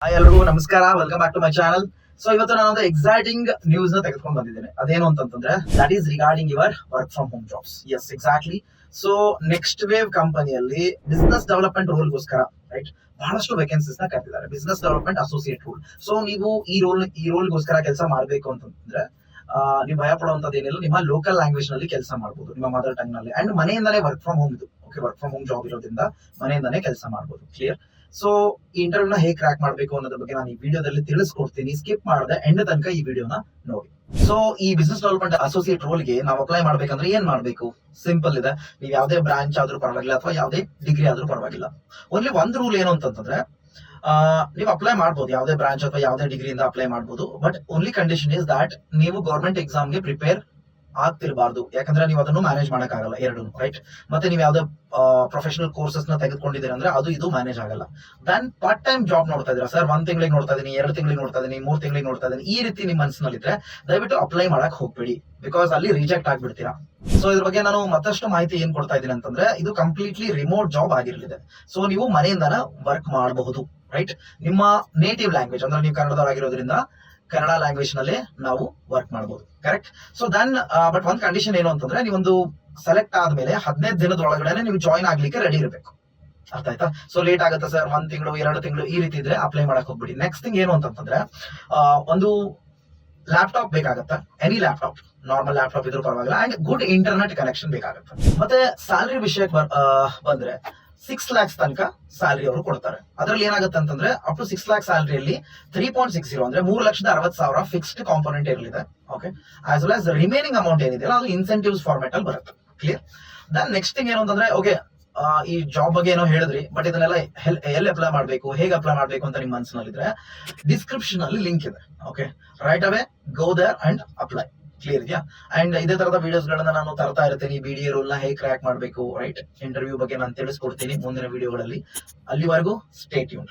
Hi ಎಲ್ರಿಗೂ ನಮಸ್ಕಾರ, welcome back to my channel. So ಇವತ್ತು ನಾನು ಒಂದು ಎಕ್ಸೈಟಿಂಗ್ ನ್ಯೂಸ್ ನ ತೆಗೆದುಕೊಂಡು ಬಂದಿದ್ದೇನೆ. ಅದೇನು ಅಂತಂದ್ರೆ that is regarding your work from home jobs. Yes, exactly. So NxtWave ಕಂಪನಿಯಲ್ಲಿ ಬಿಸ್ನೆಸ್ ಡೆವಲಪ್ಮೆಂಟ್ ರೋಲ್ಗೋಸ್ಕರ ರೈಟ್ ಬಹಳಷ್ಟು ವೇಕೆನ್ಸೀಸ್ ನ ಕರೆದಿದ್ದಾರೆ. Business development associate role. So ನೀವು ಈ ರೋಲ್ಗೋಸ್ಕರ ಕೆಲಸ ಮಾಡಬೇಕು ಅಂತಂದ್ರೆ ನೀವು ಭಯ ಪಡುವಂತದ್ದು ಏನಿಲ್ಲ. ನಿಮ್ಮ ಲೋಕಲ್ ಲ್ಯಾಂಗ್ವೇಜ್ ನಲ್ಲಿ ಕೆಲಸ ಮಾಡಬಹುದು, ನಿಮ್ಮ ಮದರ್ ಟಂಗ್ ನಲ್ಲಿ. ಅಂಡ್ ಮನೆಯಿಂದಾನೇ ವರ್ಕ್ ಫ್ರಮ್ ಹೋಮ್ ಇದು. Okay, work from home job ಇರೋದ್ರಿಂದ ಮನೆಯಿಂದಾನೇ ಕೆಲಸ ಮಾಡಬಹುದು. ಕ್ಲಿಯರ್. ಸೊ ಈ ಇಂಟರ್ವ್ಯೂನ ಹೇಗೆ ಕ್ರ್ಯಾಕ್ ಮಾಡಬೇಕು ಅನ್ನೋದ್ರ ಬಗ್ಗೆ ನಾನು ಈ ವಿಡಿಯೋದಲ್ಲಿ ತಿಳಿಸ್ಕೊಡ್ತೀನಿ. ಸ್ಕಿಪ್ ಮಾಡದೆ ಎಂಡ್ ತನಕ ಈ ವಿಡಿಯೋನ ನೋಡಿ. ಸೊ ಈ ಬಿಸ್ನೆಸ್ ಡೆವಲಪ್ಮೆಂಟ್ ಅಸೋಸಿಯೇಟ್ ರೋಲ್ಗೆ ನಾವು ಅಪ್ಲೈ ಮಾಡ್ಬೇಕಂದ್ರೆ ಏನ್ ಮಾಡ್ಬೇಕು? ಸಿಂಪಲ್ ಇದೆ. ನೀವು ಯಾವುದೇ ಬ್ರಾಂಚ್ ಆದ್ರೂ ಪರವಾಗಿಲ್ಲ ಅಥವಾ ಯಾವುದೇ ಡಿಗ್ರಿ ಆದ್ರೂ ಪರವಾಗಿಲ್ಲ. ಓನ್ಲಿ ಒಂದು ರೂಲ್ ಏನು ಅಂತಂದ್ರೆ ನೀವು ಅಪ್ಲೈ ಮಾಡಬಹುದು, ಯಾವುದೇ ಬ್ರಾಂಚ್ ಅಥವಾ ಯಾವುದೇ ಡಿಗ್ರಿಯಿಂದ ಅಪ್ಲೈ ಮಾಡಬಹುದು. But only condition is that ನೀವು ಗೌರ್ಮೆಂಟ್ ಎಕ್ಸಾಮ್ಗೆ ಪ್ರಿಪೇರ್ ಆಗ್ತಿರಬಾರ್ದು. ಯಾಕಂದ್ರೆ ನೀವು ಅದನ್ನು ಮ್ಯಾನೇಜ್ ಮಾಡಕ್ಕಾಗಲ್ಲ ಎರಡು, ರೈಟ್? ಮತ್ತೆ ನೀವು ಯಾವ್ದೇ ಪ್ರೊಫೆಷನಲ್ ಕೋರ್ಸಸ್ ನ ತೆಗೆದುಕೊಂಡಿದ್ದೀರಾ ಅಂದ್ರೆ ಅದು ಇದು ಮ್ಯಾನೇಜ್ ಆಗಲ್ಲ. ದೆನ್ ಪಾರ್ಟ್ ಟೈಮ್ ಜಾಬ್ ನೋಡ್ತಾ ಇದ್ದೀರಾ ಸರ್, 1 ತಿಂಗಳಿಗೆ ನೋಡ್ತಾ ಇದೀನಿ, 2 ತಿಂಗಳಿಗೆ ನೋಡ್ತಾ ಇದೀನಿ, 3 ತಿಂಗಳಿಗೆ ನೋಡ್ತಾ ಇದೀನಿ, ಈ ರೀತಿ ನಿಮ್ಮ ಮನಸ್ಸಿನಲ್ಲಿದ್ರೆ ದಯವಿಟ್ಟು ಅಪ್ಲೈ ಮಾಡಕ್ ಹೋಗ್ಬೇಡಿ. ಬಿಕಾಸ್ ಅಲ್ಲಿ ರಿಜೆಕ್ಟ್ ಆಗ್ಬಿಡ್ತೀರಾ. ಸೊ ಇದ್ರ ಬಗ್ಗೆ ನಾನು ಮತ್ತಷ್ಟು ಮಾಹಿತಿ ಏನ್ ಕೊಡ್ತಾ ಇದ್ದೀನಿ ಅಂತಂದ್ರೆ ಇದು ಕಂಪ್ಲೀಟ್ಲಿ ರಿಮೋಟ್ ಜಾಬ್ ಆಗಿರಲಿದೆ. ಸೊ ನೀವು ಮನೆಯಿಂದಾನ ವರ್ಕ್ ಮಾಡಬಹುದು, ರೈಟ್? ನಿಮ್ಮ ನೇಟಿವ್ ಲ್ಯಾಂಗ್ವೇಜ್ ಅಂದ್ರೆ ನೀವು ಕನ್ನಡದವರಾಗಿರೋದ್ರಿಂದ ಕನ್ನಡ ಲ್ಯಾಂಗ್ವೇಜ್ ನಲ್ಲಿ ನಾವು ವರ್ಕ್ ಮಾಡಬಹುದು, ಕರೆಕ್ಟ್? ಸೊ ದೆನ್ ಬಟ್ ಒಂದ್ ಕಂಡೀಷನ್ ಏನು ಅಂತಂದ್ರೆ ನೀವೊಂದು ಸೆಲೆಕ್ಟ್ ಆದ್ಮೇಲೆ 15 ದಿನದೊಳಗಡೆ ನೀವು ಜಾಯಿನ್ ಆಗ್ಲಿಕ್ಕೆ ರೆಡಿ ಇರಬೇಕು. ಅರ್ಥ ಆಯ್ತಾ? ಸೊ ಲೇಟ್ ಆಗುತ್ತೆ ಸರ್, 1 ತಿಂಗಳು 2 ತಿಂಗಳು ಈ ರೀತಿ ಇದ್ರೆ ಅಪ್ಲೈ ಮಾಡಕ್ ಹೋಗ್ಬಿಡಿ. ನೆಕ್ಸ್ಟ್ ಥಿಂಗ್ ಏನು ಅಂತಂದ್ರೆ ಒಂದು ಲ್ಯಾಪ್ಟಾಪ್ ಬೇಕಾಗತ್ತೆ. ಎನಿ ಲ್ಯಾಪ್ಟಾಪ್, ನಾರ್ಮಲ್ ಲ್ಯಾಪ್ಟಾಪ್ ಇದ್ರೂ ಪರವಾಗಿಲ್ಲ. ಅಂಡ್ ಗುಡ್ ಇಂಟರ್ನೆಟ್ ಕನೆಕ್ಷನ್ ಬೇಕಾಗುತ್ತೆ. ಮತ್ತೆ ಸ್ಯಾಲರಿ ವಿಷಯಕ್ಕೆ ಬಂದ್ರೆ 6 lakhs ತನಕ ಸ್ಯಾಲರಿ ಅವರು ಕೊಡ್ತಾರೆ. ಅದ್ರಲ್ಲಿ ಏನಾಗುತ್ತೆ ಅಂತಂದ್ರೆ ಅಪ್ ಟು 6 lakh ಸ್ಯಾಲರಿಯಲ್ಲಿ 3.60 ಅಂದ್ರೆ 3,60,000 ಫಿಕ್ಸ್ಡ್ ಕಾಂಪೋನೆಂಟ್ ಇರಲಿದೆ. Okay, as well as remaining amount ಏನಿದೆ ಅದು ಇನ್ಸೆಂಟಿವ್ಸ್ ಫಾರ್ಮೆಟ್ ಅಲ್ಲಿ ಬರುತ್ತೆ. ಕ್ಲಿಯರ್? ದೆನ್ ನೆಕ್ಸ್ಟ್ ಥಿಂಗ್ ಏನು ಅಂತಂದ್ರೆ ಓಕೆ, ಈ ಜಾಬ್ ಬಗ್ಗೆ ಏನೋ ಹೇಳಿದ್ರಿ, ಬಟ್ ಇದನ್ನೆಲ್ಲ ಎಲ್ಲಿ ಅಪ್ಲೈ ಮಾಡಬೇಕು, ಹೇಗೆ ಅಪ್ಲೈ ಮಾಡಬೇಕು ಅಂತ ನಿಮ್ಮ ಮನಸ್ಸಿನಲ್ಲಿದ್ರೆ ಡಿಸ್ಕ್ರಿಪ್ಷನ್ ಅಲ್ಲಿ ಲಿಂಕ್ ಇದೆ. Okay, right away go there and apply. Clear ಇದೆಯಾ? ಅಂಡ್ ಇದೇ ತರದ ವಿಡಿಯೋಸ್ ಗಳನ್ನ ನಾನು ತರ್ತಾ ಇರ್ತೀನಿ. BDA ರೋಲ್ ನ ಹೇಗೆ ಕ್ರ್ಯಾಕ್ ಮಾಡಬೇಕು, ರೈಟ್? ಇಂಟರ್ವ್ಯೂ ಬಗ್ಗೆ ನಾನು ತಿಳಿಸ್ಕೊಡ್ತೀನಿ ಮುಂದಿನ ವಿಡಿಯೋಗಳಲ್ಲಿ. ಅಲ್ಲಿವರೆಗೂ ಸ್ಟೇ ಟ್ಯೂನ್.